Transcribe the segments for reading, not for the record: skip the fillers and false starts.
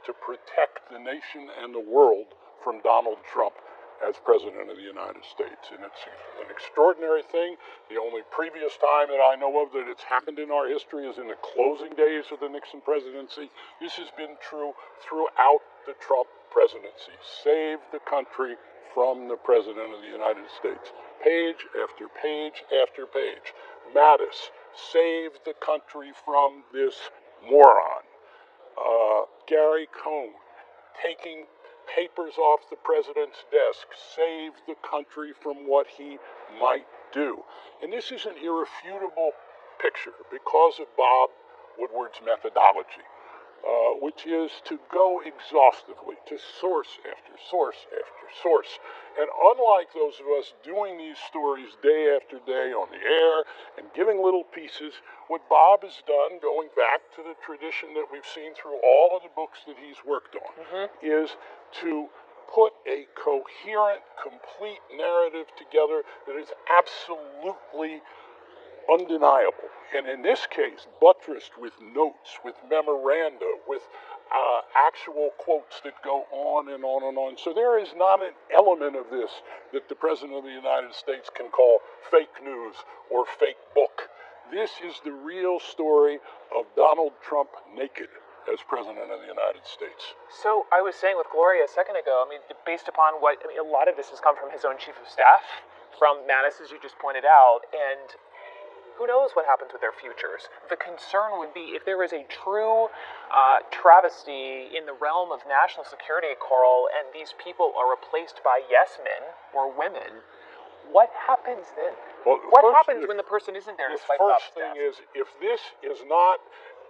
to protect the nation and the world from Donald Trump as President of the United States. And it's an extraordinary thing. The only previous time that I know of that it's happened in our history is in the closing days of the Nixon presidency. This has been true throughout the Trump presidency. Save the country from the President of the United States. Page after page after page. Mattis, save the country from this moron. Gary Cohn, taking papers off the president's desk, save the country from what he might do. And this is an irrefutable picture because of Bob Woodward's methodology, which is to go exhaustively, to source after source after source. And unlike those of us doing these stories day after day on the air and giving little pieces, what Bob has done, going back to the tradition that we've seen through all of the books that he's worked on, is to put a coherent, complete narrative together that is absolutely undeniable. And in this case, buttressed with notes, with memoranda, with actual quotes that go on and on and on. So there is not an element of this that the President of the United States can call fake news or fake book. This is the real story of Donald Trump naked as President of the United States. So I was saying with Gloria a second ago, based upon a lot of this has come from his own chief of staff, from Mattis, as you just pointed out, and who knows what happens with their futures. The concern would be if there is a true travesty in the realm of national security, Carl, and these people are replaced by yes men or women, what happens then? Well, what happens when the person isn't there to fight Bob's death? The first thing is, if this is not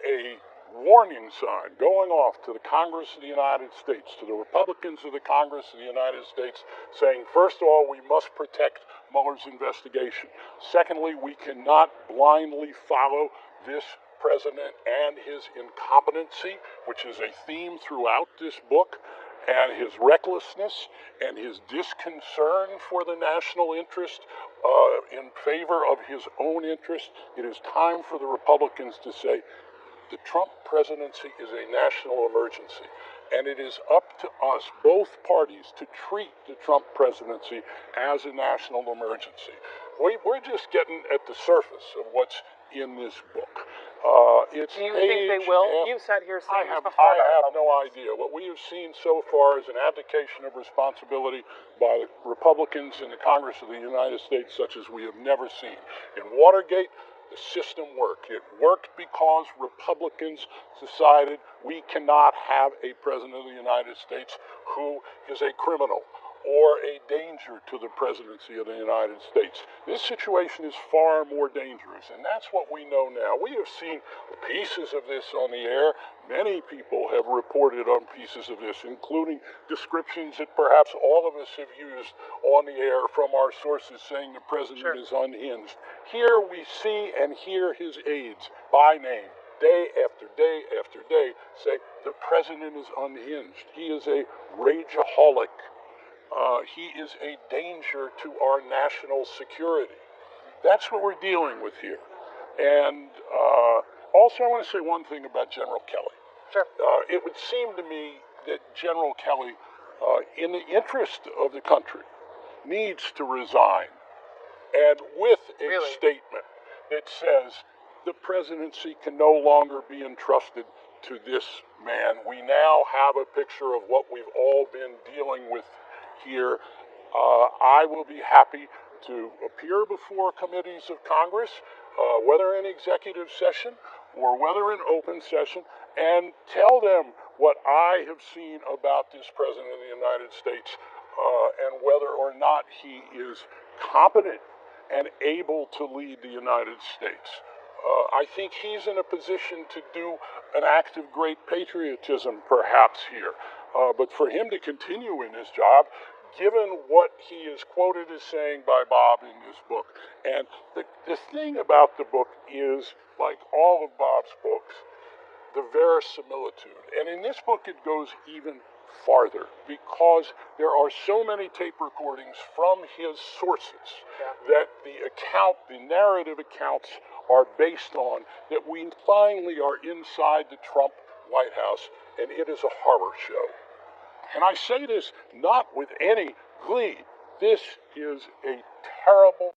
a warning sign going off to the Congress of the United States, to the Republicans of the Congress of the United States, saying, first of all, we must protect Mueller's investigation. Secondly, we cannot blindly follow this president and his incompetency, which is a theme throughout this book, and his recklessness and his disconcern for the national interest in favor of his own interest. It is time for the Republicans to say, the Trump presidency is a national emergency, and it is up to us, both parties, to treat the Trump presidency as a national emergency. We're just getting at the surface of what's in this book. Do you think they will? You sat here saying this before. I have no idea. What we have seen so far is an abdication of responsibility by the Republicans in the Congress of the United States, such as we have never seen. In Watergate, the system worked. It worked because Republicans decided we cannot have a president of the United States who is a criminal or a danger to the presidency of the United States. This situation is far more dangerous, and that's what we know now. We have seen pieces of this on the air. Many people have reported on pieces of this, including descriptions that perhaps all of us have used on the air from our sources saying the president is unhinged. Here we see and hear his aides by name, day after day after day, say the president is unhinged. He is a rageaholic. He is a danger to our national security. That's what we're dealing with here. And also I want to say one thing about General Kelly. Sure. It would seem to me that General Kelly, in the interest of the country, needs to resign, and with a statement that says the presidency can no longer be entrusted to this man. We now have a picture of what we've all been dealing with here. I will be happy to appear before committees of Congress, whether in executive session or whether in open session, and tell them what I have seen about this President of the United States and whether or not he is competent and able to lead the United States. I think he's in a position to do an act of great patriotism perhaps here. But for him to continue in his job, given what he is quoted as saying by Bob in this book, and the thing about the book is, like all of Bob's books, the verisimilitude. And in this book it goes even farther, because there are so many tape recordings from his sources that the narrative accounts are based on, that we finally are inside the Trump White House, and it is a horror show. And I say this not with any glee. This is a terrible